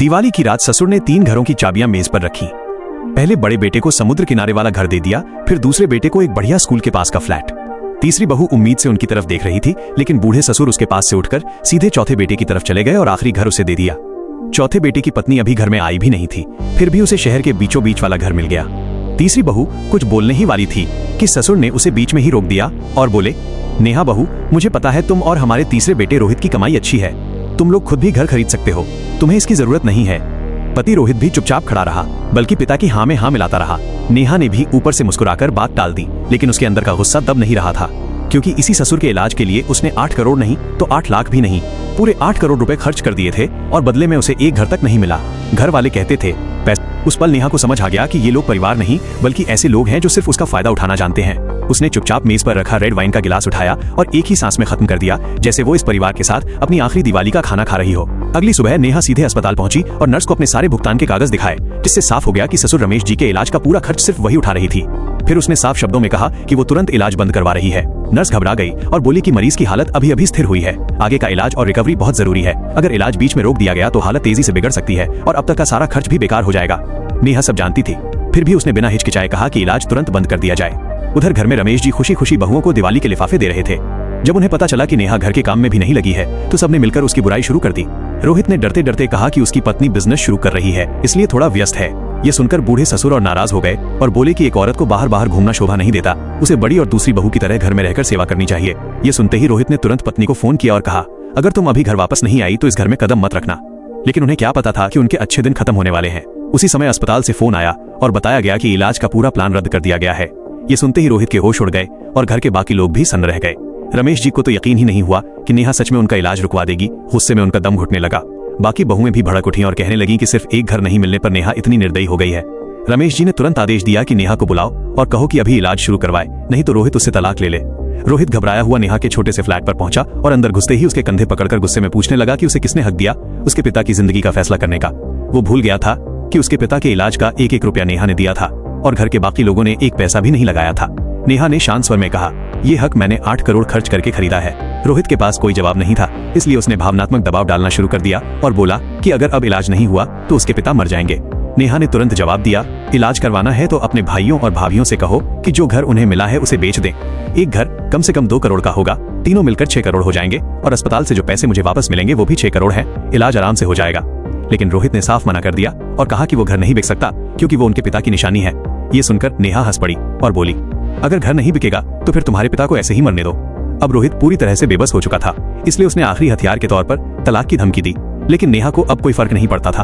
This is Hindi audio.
दिवाली की रात ससुर ने 3 घरों की चाबियां मेज पर रखी। पहले बड़े बेटे को समुद्र किनारे वाला घर दे दिया, फिर दूसरे बेटे को एक बढ़िया स्कूल के पास का फ्लैट। तीसरी बहू उम्मीद से उनकी तरफ देख रही थी, लेकिन बूढ़े ससुर उसके पास से उठकर सीधे चौथे बेटे की तरफ चले गए और आखिरी घर उसे दे दिया। चौथे बेटे की पत्नी अभी घर में आई भी नहीं थी, फिर भी उसे शहर के बीचों बीच वाला घर मिल गया। तीसरी बहू कुछ बोलने ही वाली थी कि ससुर ने उसे बीच में ही रोक दिया और बोले, नेहा बहू, मुझे पता है तुम और हमारे तीसरे बेटे रोहित की कमाई अच्छी है, तुम लोग खुद भी घर खरीद सकते हो, तुम्हें इसकी जरूरत नहीं है। पति रोहित भी चुपचाप खड़ा रहा, बल्कि पिता की हाँ में हाँ मिलाता रहा। नेहा ने भी ऊपर से मुस्कुराकर बात टाल दी, लेकिन उसके अंदर का गुस्सा दब नहीं रहा था, क्योंकि इसी ससुर के इलाज के लिए उसने 8 करोड़ नहीं तो 8 लाख भी नहीं, पूरे 8 करोड़ रुपए खर्च कर दिए थे और बदले में उसे एक घर तक नहीं मिला। घर वाले कहते थे पैसे। उस पल नेहा को समझ आ गया कि ये लोग परिवार नहीं बल्कि ऐसे लोग हैं जो सिर्फ उसका फायदा उठाना जानते हैं। उसने चुपचाप मेज पर रखा रेड वाइन का गिलास उठाया और एक ही सांस में खत्म कर दिया, जैसे वो इस परिवार के साथ अपनी आखिरी दिवाली का खाना खा रही हो। अगली सुबह नेहा सीधे अस्पताल पहुंची और नर्स को अपने सारे भुगतान के कागज दिखाए, जिससे साफ हो गया कि ससुर रमेश जी के इलाज का पूरा खर्च सिर्फ वही उठा रही थी। फिर उसने साफ शब्दों में कहा कि वो तुरंत इलाज बंद करवा रही है। नर्स घबरा गई और बोली कि मरीज की हालत अभी अभी स्थिर हुई है, आगे का इलाज और रिकवरी बहुत जरूरी है। अगर इलाज बीच में रोक दिया गया तो हालत तेजी से बिगड़ सकती है और अब तक का सारा खर्च भी बेकार हो जाएगा। नेहा सब जानती थी, फिर भी उसने बिना हिचकिचाए कहा कि इलाज तुरंत बंद कर दिया जाए। उधर घर में रमेश जी खुशी खुशी बहुओं को दिवाली के लिफाफे दे रहे थे। जब उन्हें पता चला कि नेहा घर के काम में भी नहीं लगी है, तो सबने मिलकर उसकी बुराई शुरू कर दी। रोहित ने डरते डरते कहा कि उसकी पत्नी बिजनेस शुरू कर रही है, इसलिए थोड़ा व्यस्त है। ये सुनकर बूढ़े ससुर और नाराज हो गए और बोले कि एक औरत को बाहर बाहर घूमना शोभा नहीं देता, उसे बड़ी और दूसरी बहू की तरह घर में रहकर सेवा करनी चाहिए। ये सुनते ही रोहित ने तुरंत पत्नी को फोन किया और कहा, अगर तुम अभी घर वापस नहीं आई तो इस घर में कदम मत रखना। लेकिन उन्हें क्या पता था कि उनके अच्छे दिन खत्म होने वाले हैं। उसी समय अस्पताल से फोन आया और बताया गया कि इलाज का पूरा प्लान रद्द कर दिया गया है। ये सुनते ही रोहित के होश उड़ गए और घर के बाकी लोग भी सन्न रह गए। रमेश जी को तो यकीन ही नहीं हुआ कि नेहा सच में उनका इलाज रुकवा देगी। गुस्से में उनका दम घुटने लगा। बाकी बहुएं भी भड़क उठी और कहने लगी कि सिर्फ एक घर नहीं मिलने पर नेहा इतनी निर्दयी हो गई है। रमेश जी ने तुरंत आदेश दिया कि नेहा को बुलाओ और कहो कि अभी इलाज शुरू करवाए, नहीं तो रोहित उससे तलाक ले ले। रोहित घबराया हुआ नेहा के छोटे से फ्लैट पर पहुंचा और अंदर घुसते ही उसके कंधे पकड़कर गुस्से में पूछने लगा कि उसे किसने हक दिया उसके पिता की जिंदगी का फैसला करने का। वो भूल गया था कि उसके पिता के इलाज का एक एक रुपया नेहा ने दिया था और घर के बाकी लोगों ने एक पैसा भी नहीं लगाया था। नेहा ने शांत स्वर में कहा, ये हक मैंने 8 करोड़ खर्च करके खरीदा है। रोहित के पास कोई जवाब नहीं था, इसलिए उसने भावनात्मक दबाव डालना शुरू कर दिया और बोला कि अगर अब इलाज नहीं हुआ तो उसके पिता मर जाएंगे। नेहा ने तुरंत जवाब दिया, इलाज करवाना है तो अपने भाइयों और भाभियों से कहो कि जो घर उन्हें मिला है उसे बेच दें। एक घर कम से कम 2 करोड़ का होगा, तीनों मिलकर 6 करोड़ हो जाएंगे और अस्पताल से जो पैसे मुझे वापस मिलेंगे वो भी 6 करोड़ है। इलाज आराम से हो जाएगा। लेकिन रोहित ने साफ मना कर दिया और कहा कि वो घर नहीं बिक सकता, क्योंकि वो उनके पिता की निशानी है। ये सुनकर नेहा हंस पड़ी और बोली, अगर घर नहीं बिकेगा तो फिर तुम्हारे पिता को ऐसे ही मरने दो। अब रोहित पूरी तरह से बेबस हो चुका था, इसलिए उसने आखिरी हथियार के तौर पर तलाक की धमकी दी। लेकिन नेहा को अब कोई फर्क नहीं पड़ता था।